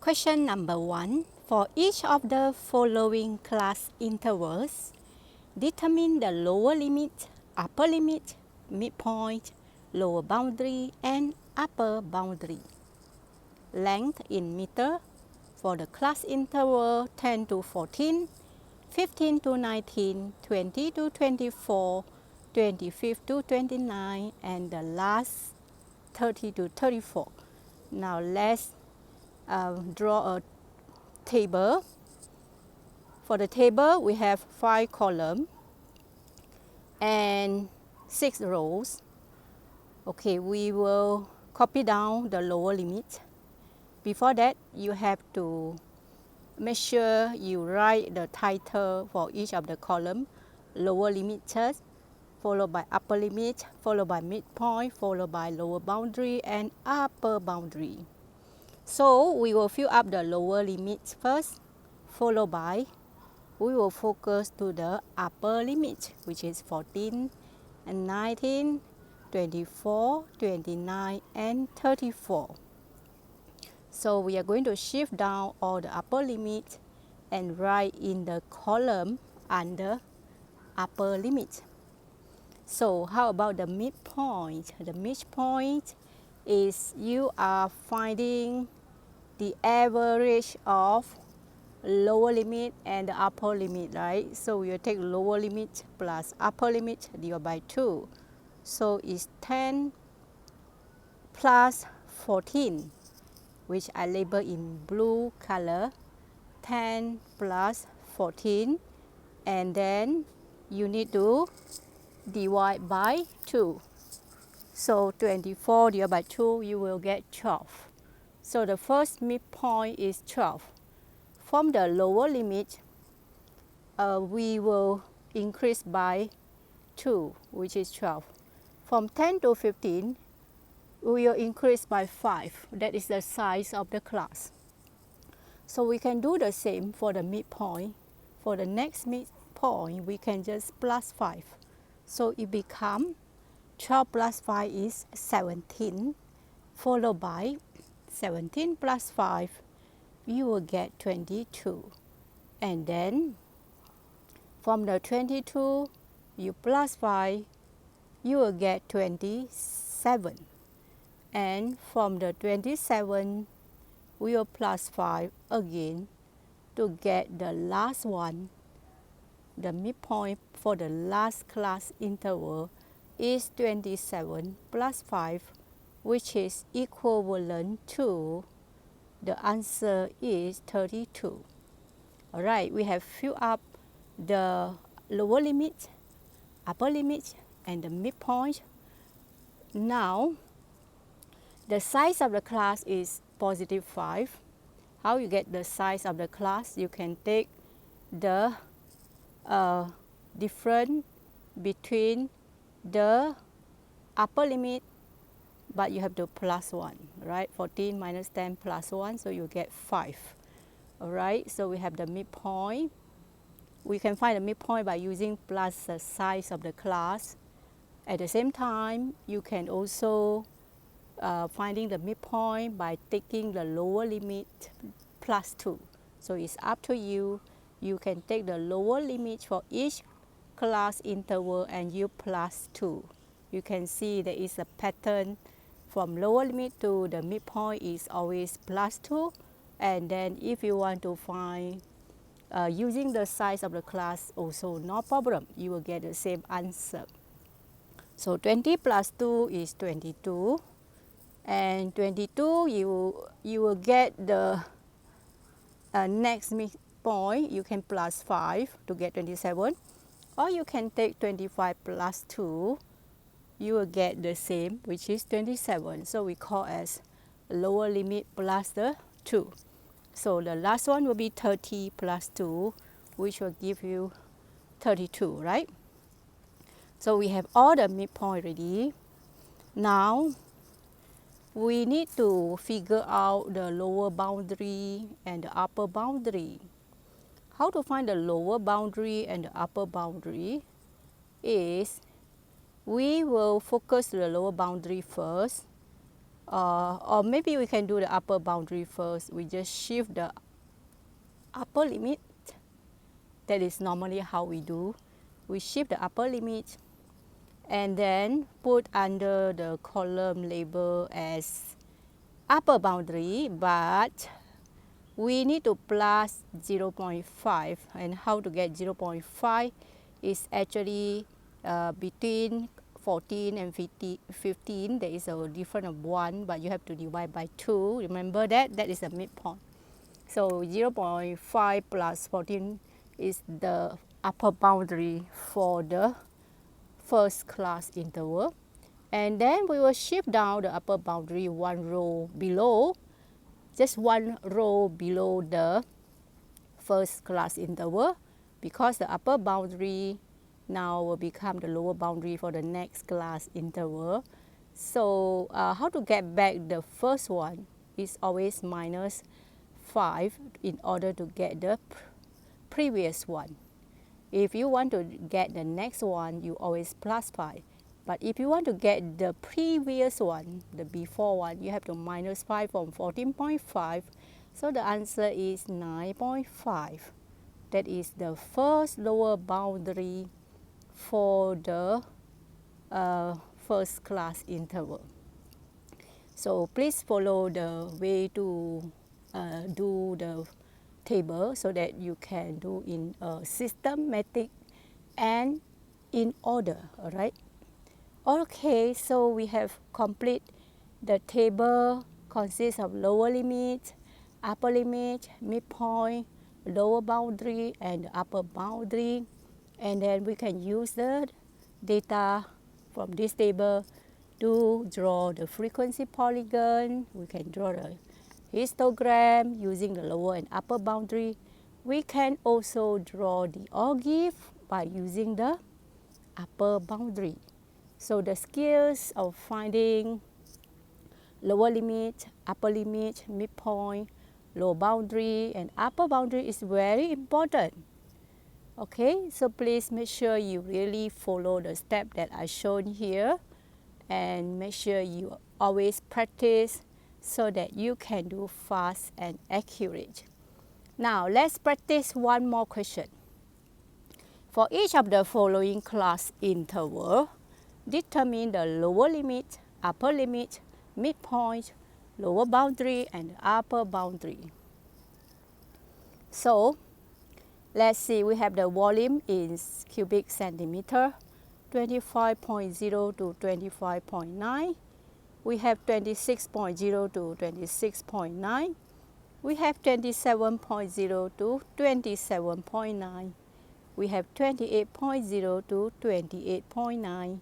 Question number 1. For each of the following class intervals, determine the lower limit, upper limit, midpoint, lower boundary, and upper boundary. Length in meter for the class interval 10 to 14, 15 to 19, 20 to 24, 25 to 29, and the last 30 to 34. Now let's draw a table. For the table, we have 5 columns and 6 rows. Okay, we will copy down the lower limit. Before that, you have to make sure you write the title for each of the column. Lower limit, followed by upper limit, followed by midpoint, followed by lower boundary and upper boundary. So we will fill up the lower limit first, followed by we will focus to the upper limit, which is 14 and 19, 24, 29, and 34. So we are going to shift down all the upper limit and write in the column under upper limit. So how about the midpoint? The midpoint is you are finding the average of lower limit and the upper limit, right? So we will take lower limit plus upper limit divided by 2. So it's 10 plus 14, which I label in blue color. 10 plus 14, and then you need to divide by 2. So 24 divided by 2, you will get 12. So the first midpoint is 12. From the lower limit, we will increase by 2, which is 12. From 10 to 15, we will increase by 5. That is the size of the class. So we can do the same for the midpoint. For the next midpoint, we can just plus 5. So it becomes 12 plus 5 is 17, followed by 17 plus 5, you will get 22. And then from the 22, you plus 5, you will get 27. And from the 27, we will plus 5 again to get the last one. The midpoint for the last class interval is 27 plus 5, which is equivalent to, the answer is 32. Alright, we have filled up the lower limit, upper limit, and the midpoint. Now, the size of the class is positive 5. How you get the size of the class? You can take the difference between the upper limit, but you have to plus 1, right? 14 minus 10 plus 1, so you get 5. Alright, so we have the midpoint. We can find the midpoint by using plus the size of the class. At the same time, you can also finding the midpoint by taking the lower limit plus 2. So it's up to you. You can take the lower limit for each class interval and you plus 2. You can see there is a pattern from lower limit to the midpoint is always plus 2. And then if you want to find using the size of the class, also no problem. You will get the same answer. So 20 plus 2 is 22. And 22, you will get the next midpoint. You can plus 5 to get 27. Or you can take 25 plus 2. You will get the same, which is 27. So we call as lower limit plus the 2. So the last one will be 30 plus 2, which will give you 32, right? So we have all the midpoint ready. Now, we need to figure out the lower boundary and the upper boundary. How to find the lower boundary and the upper boundary is we will focus the lower boundary first. or maybe we can do the upper boundary first. We just shift the upper limit. That is normally how we do. We shift the upper limit and then put under the column label as upper boundary, but we need to plus 0.5. And how to get 0.5 is actually between 14 and 15. There is a difference of 1, but you have to divide by 2. Remember that? That is the midpoint. So 0.5 plus 14 is the upper boundary for the first class interval. And then we will shift down the upper boundary one row below, just one row below the first class interval, because the upper boundary now will become the lower boundary for the next class interval. So how to get back the first one is always minus 5 in order to get the previous one. If you want to get the next one, you always plus 5. But if you want to get the previous one, the before one, you have to minus 5 from 14.5. So the answer is 9.5. That is the first lower boundary for the first class interval. So please follow the way to do the table so that you can do in a systematic and in order, all right? Okay, so we have complete the table consists of lower limit, upper limit, midpoint, lower boundary, and the upper boundary. And then we can use the data from this table to draw the frequency polygon. We can draw the histogram using the lower and upper boundary. We can also draw the OGIF by using the upper boundary. So the skills of finding lower limit, upper limit, midpoint, lower boundary, and upper boundary is very important. Okay, so please make sure you really follow the step that I shown here, and make sure you always practice so that you can do fast and accurate. Now let's practice one more question. For each of the following class interval, determine the lower limit, upper limit, midpoint, lower boundary, and upper boundary. So let's see, we have the volume in cubic centimeter, 25.0 to 25.9. We have 26.0 to 26.9. We have 27.0 to 27.9. We have 28.0 to 28.9.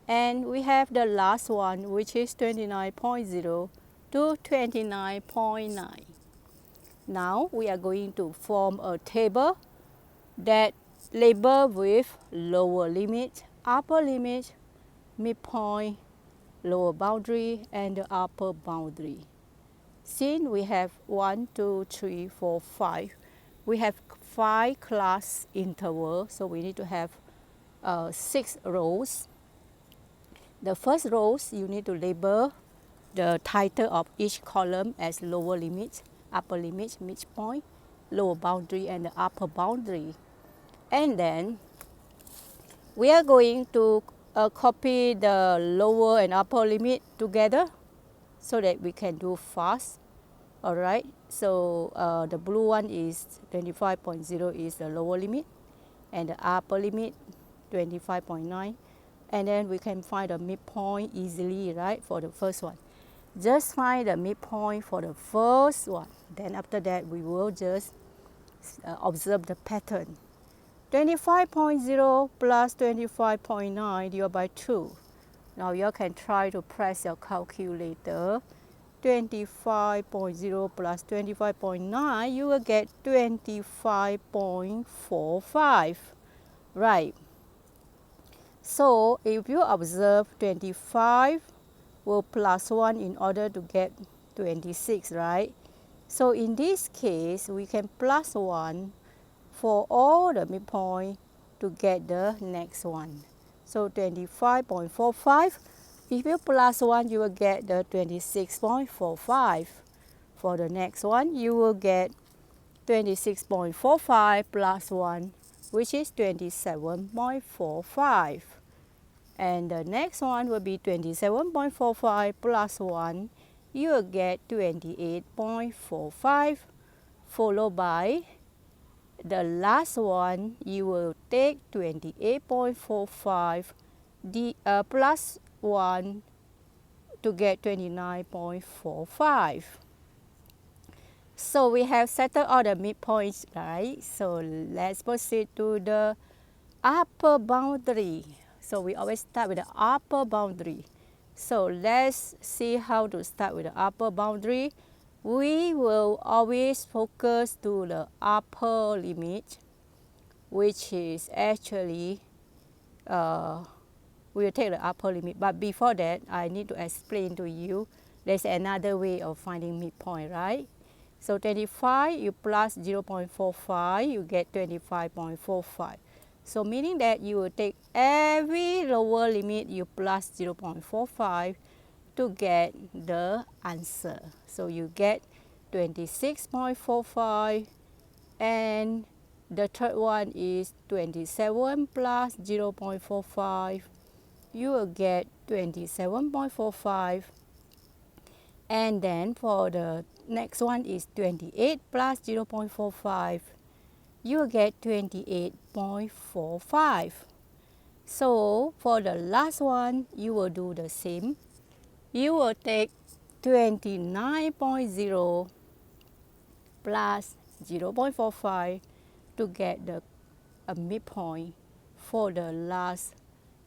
And we have the last one, which is 29.0 to 29.9. Now we are going to form a table that label with lower limit, upper limit, midpoint, lower boundary, and the upper boundary. Since we have 1, 2, 3, 4, 5, we have 5 class intervals, so we need to have 6 rows. The first rows, you need to label the title of each column as lower limit, upper limit, midpoint, lower boundary, and the upper boundary. And then we are going to copy the lower and upper limit together so that we can do fast. All right, so the blue one is 25.0 is the lower limit, and the upper limit 25.9. And then we can find the midpoint easily, right, for the first one. Just find the midpoint for the first one. Then after that, we will just observe the pattern. 25.0 plus 25.9 divided by 2. Now you can try to press your calculator. 25.0 plus 25.9, you will get 25.45. Right. So if you observe 25 will plus 1 in order to get 26, right? So in this case, we can plus 1 for all the midpoint to get the next one. So 25.45 If you plus 1, you will get the 26.45. For the next one, you will get 26.45 plus 1, which is 27.45. And the next one will be 27.45 plus 1, you will get 28.45, followed by the last one, you will take 28.45 plus 1 to get 29.45. So we have settled all the midpoints, right? So let's proceed to the upper boundary. So we always start with the upper boundary. So let's see how to start with the upper boundary. We will always focus to the upper limit, which is actually, we'll take the upper limit. But before that, I need to explain to you, there's another way of finding midpoint, right? So 25, you plus 0.45, you get 25.45. So meaning that you will take every lower limit, you plus 0.45 to get the answer. So you get 26.45, and the third one is 27 plus 0.45. You will get 27.45. And then for the next one is 28 plus 0.45. You will get 28.45. So for the last one, you will do the same. You will take 29.0 plus 0.45 to get the midpoint for the last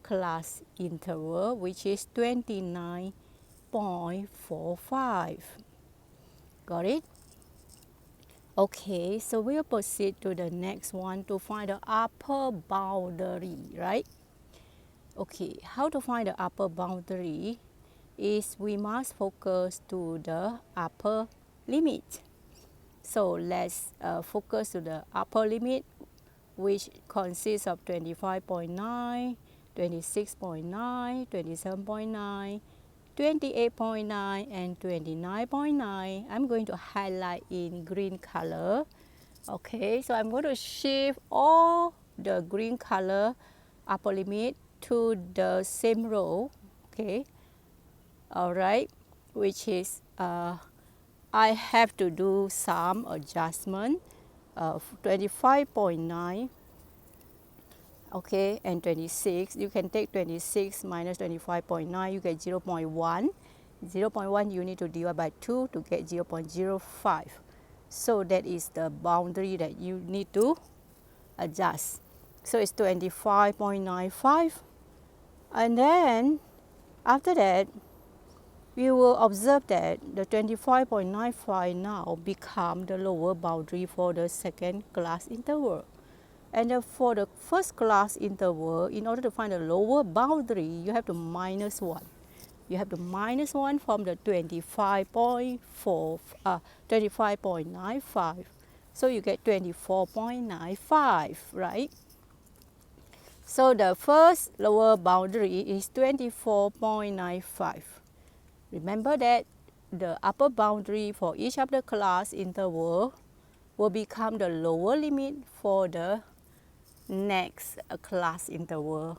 class interval, which is 29.45. Got it? Okay, so we'll proceed to the next one to find the upper boundary, right? Okay, how to find the upper boundary is we must focus to the upper limit. So let's focus to the upper limit, which consists of 25.9, 26.9, 27.9, 28.9 and 29.9. I'm going to highlight in green color. Okay, so I'm going to shift all the green color upper limit to the same row. Okay, all right, which is I have to do some adjustment of 25.9. Okay, and 26, you can take 26 minus 25.9, you get 0.1. 0.1 you need to divide by 2 to get 0.05. So that is the boundary that you need to adjust. So it's 25.95. And then after that, we will observe that the 25.95 now become the lower boundary for the second class interval. And for the first class interval, in order to find the lower boundary, you have to minus 1. You have to minus 1 from the 25.95. So you get 24.95, right? So the first lower boundary is 24.95. Remember that the upper boundary for each of the class interval will become the lower limit for the next class interval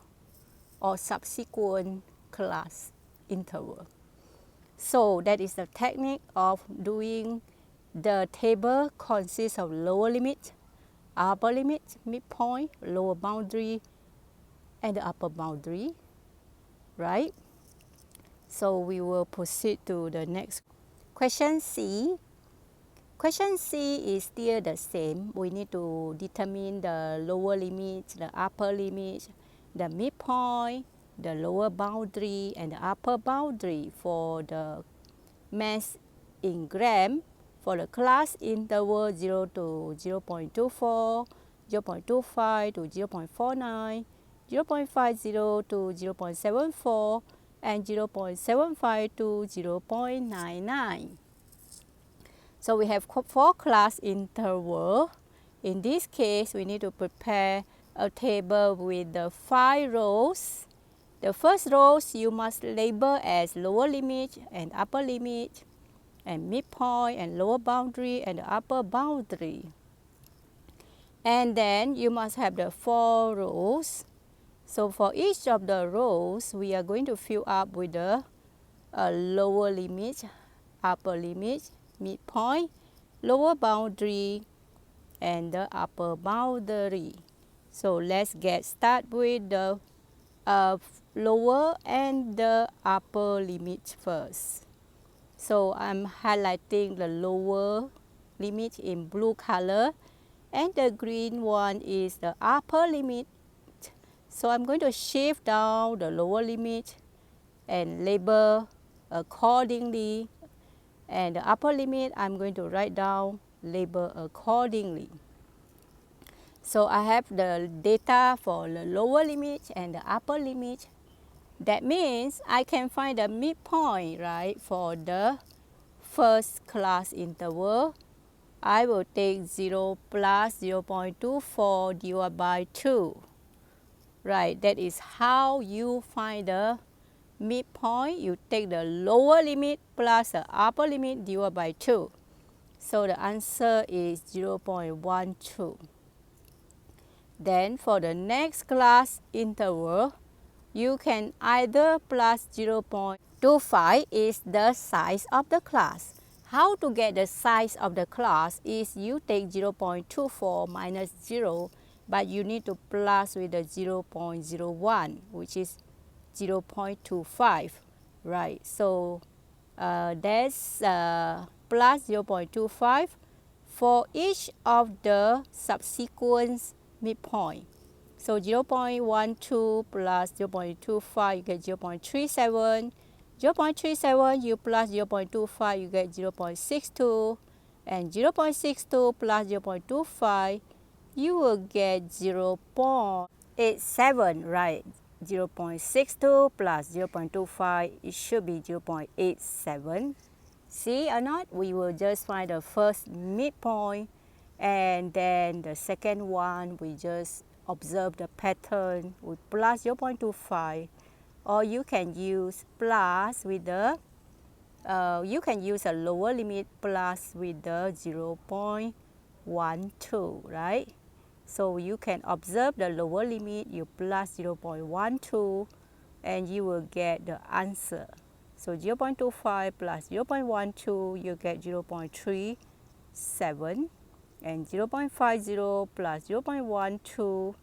or subsequent class interval. So that is the technique of doing the table consists of lower limit, upper limit, midpoint, lower boundary, and the upper boundary, right? So we will proceed to the next question C. Question C is still the same. We need to determine the lower limit, the upper limit, the midpoint, the lower boundary, and the upper boundary for the mass in gram for the class interval 0 to 0.24, 0.25 to 0.49, 0.50 to 0.74, and 0.75 to 0.99. So we have 4 class intervals. In this case, we need to prepare a table with the 5 rows The first rows you must label as lower limit and upper limit, and midpoint and lower boundary and the upper boundary. And then you must have the 4 rows. So for each of the rows, we are going to fill up with the lower limit, upper limit, midpoint, lower boundary, and the upper boundary. So let's get started with the lower and the upper limit first. So I'm highlighting the lower limit in blue color, and the green one is the upper limit. So I'm going to shift down the lower limit and label accordingly, and the upper limit I'm going to write down, label accordingly. So I have the data for the lower limit and the upper limit. That means I can find the midpoint, right, for the first class interval. I will take 0 plus 0.24 divided by 2. Right, that is how you find the midpoint. You take the lower limit plus the upper limit divided by 2. So the answer is 0.12. Then for the next class interval, you can either plus 0.25 is the size of the class. How to get the size of the class is you take 0.24 minus 0, but you need to plus with the 0.01, which is 0.25, right? So that's plus 0.25 for each of the subsequent midpoint. So 0.12 plus 0.25, you get 0.37. 0.37 you plus 0.25, you get 0.62. And 0.62 plus 0.25, you will get 0.87, right? 0.62 plus 0.25, it should be 0.87. See or not? We will just find the first midpoint, and then the second one we just observe the pattern with plus 0.25, or you can use plus with the you can use a lower limit plus with the 0.12, right? So you can observe the lower limit, you plus 0.12, and you will get the answer. So 0.25 plus 0.12, you get 0.37, and 0.50 plus 0.12,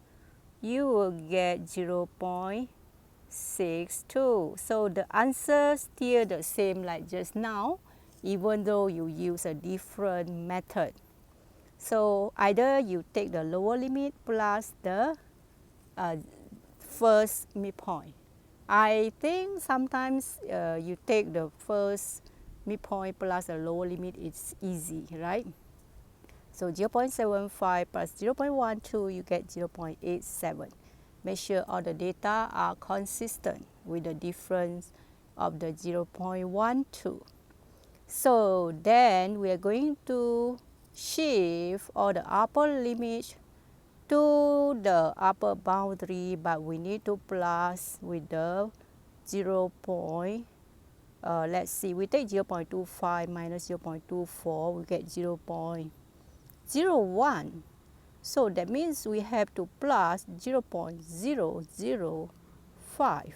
you will get 0.62. So the answer is still the same like just now, even though you use a different method. So either you take the lower limit plus the first midpoint. I think sometimes you take the first midpoint plus the lower limit, it's easy, right? So 0.75 plus 0.12, you get 0.87. Make sure all the data are consistent with the difference of the 0.12. So then we are going to shift all the upper limit to the upper boundary, but we need to plus with the 0. Let's see, we take 0.25 minus 0.24, we get 0.01. So that means we have to plus 0.005.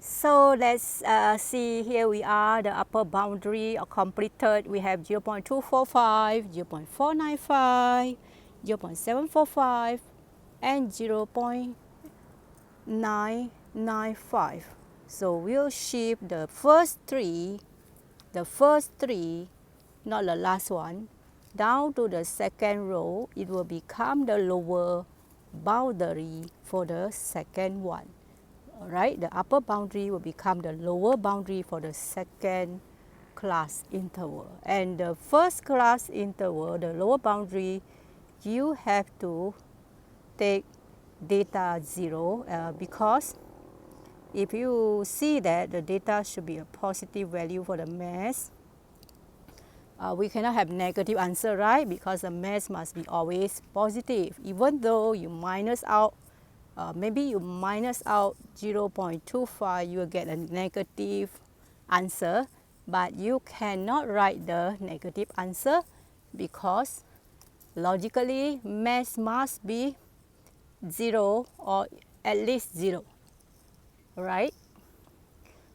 So let's see, here we are, the upper boundary are completed. We have 0.245, 0.495, 0.745, and 0.995. So we'll shift the first three, not the last one, down to the second row. It will become the lower boundary for the second one. All right, the upper boundary will become the lower boundary for the second class interval. And the first class interval, the lower boundary, you have to take data 0 because if you see that the data should be a positive value for the mass, we cannot have negative answer, right? Because the mass must be always positive. Even though you minus out maybe you minus out 0.25, you will get a negative answer, but you cannot write the negative answer because logically mass must be 0 or at least 0, right?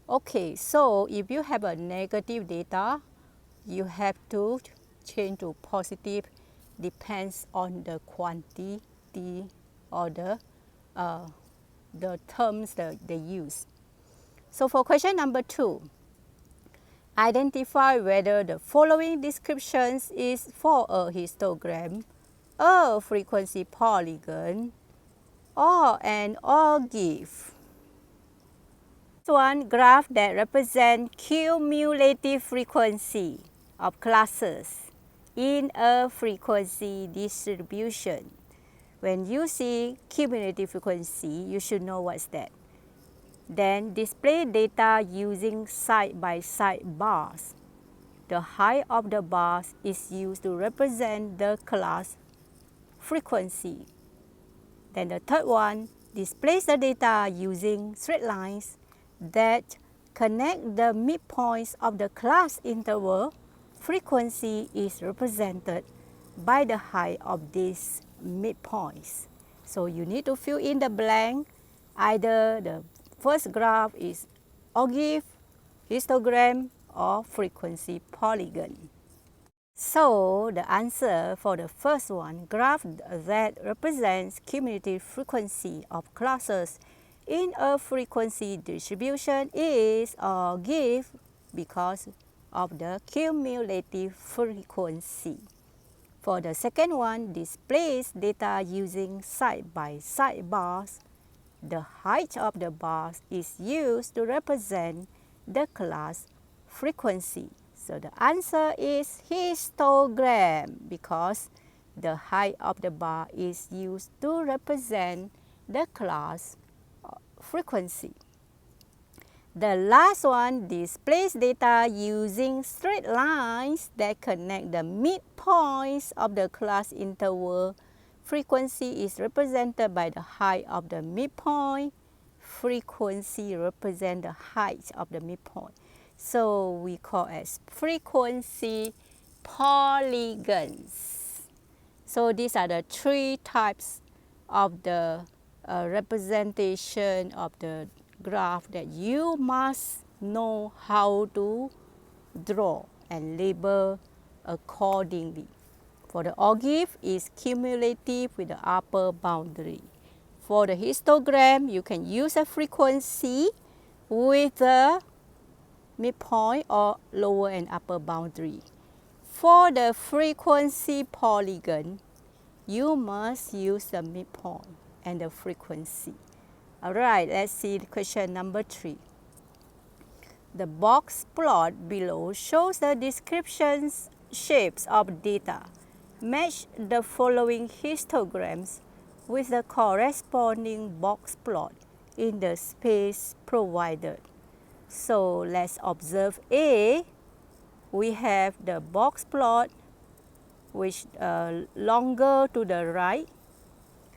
Okay, so if you have a negative data, you have to change to positive, depends on the quantity or the terms that they use. So for question number 2, identify whether the following descriptions is for a histogram, a frequency polygon, or an ogive. One graph that represents cumulative frequency of classes in a frequency distribution. When you see cumulative frequency, you should know what's that. Then display data using side-by-side bars. The height of the bars is used to represent the class frequency. Then the third one, displays the data using straight lines that connect the midpoints of the class interval. Frequency is represented by the height of these midpoints. So you need to fill in the blank. Either the first graph is ogive, histogram, or frequency polygon. So the answer for the first one, graph that represents cumulative frequency of classes in a frequency distribution, is ogive because of the cumulative frequency. For the second one, displays data using side-by-side bars. The height of the bars is used to represent the class frequency. So the answer is histogram because the height of the bar is used to represent the class frequency. The last one displays data using straight lines that connect the midpoints of the class interval. Frequency is represented by the height of the midpoint. Frequency represents the height of the midpoint. So we call as frequency polygons. So these are the 3 types of the representation of the graph that you must know how to draw and label accordingly. For the ogive is cumulative with the upper boundary. For the histogram, you can use a frequency with the midpoint or lower and upper boundary. For the frequency polygon, you must use the midpoint and the frequency. Alright, let's see question number 3. The box plot below shows the descriptions shapes of data. Match the following histograms with the corresponding box plot in the space provided. So let's observe A. We have the box plot which longer to the right,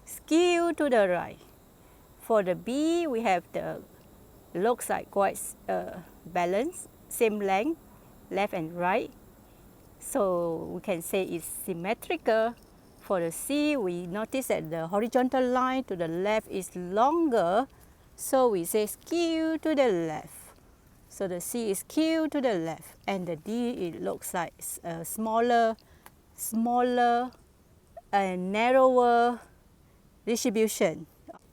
skew to the right. For the B, we have the looks like quite balanced, same length, left and right. So we can say it's symmetrical. For the C, we notice that the horizontal line to the left is longer, so we say skew to the left. So the C is skew to the left, and the D, it looks like smaller and narrower distribution.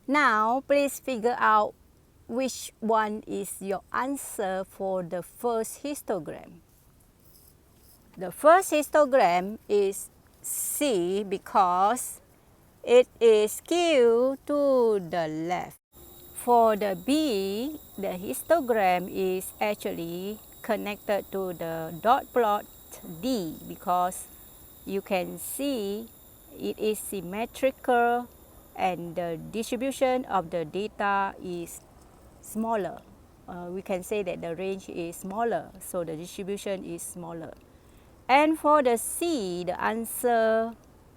Now, please figure out which one is your answer for the first histogram. The first histogram is C because it is skewed to the left. For the B, the histogram is actually connected to the dot plot D because you can see it is symmetrical and the distribution of the data is smaller. We can say that the range is smaller, so the distribution is smaller. And for the C, the answer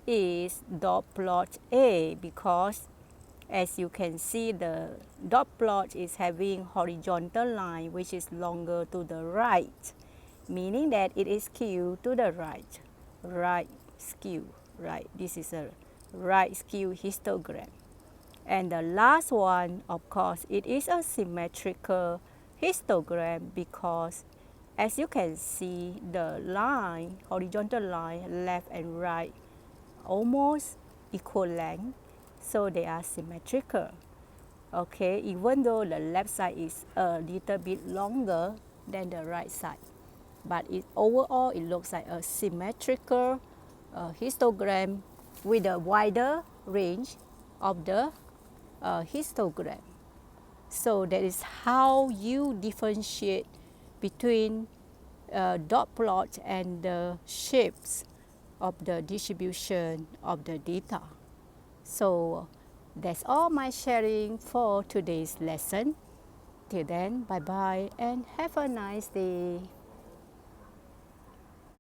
is dot plot A because As you can see, the dot plot is having horizontal line which is longer to the right, meaning that it is skewed to the right. Right skew, right. This is a right skew histogram. And the last one, of course, it is a symmetrical histogram because as you can see, the line, horizontal line, left and right, almost equal length, so they are symmetrical. Okay, even though the left side is a little bit longer than the right side, but overall it looks like a symmetrical histogram with a wider range of the histogram. So that is how you differentiate between dot plot and the shapes of the distribution of the data. So that's all my sharing for today's lesson. Till then, bye bye and have a nice day.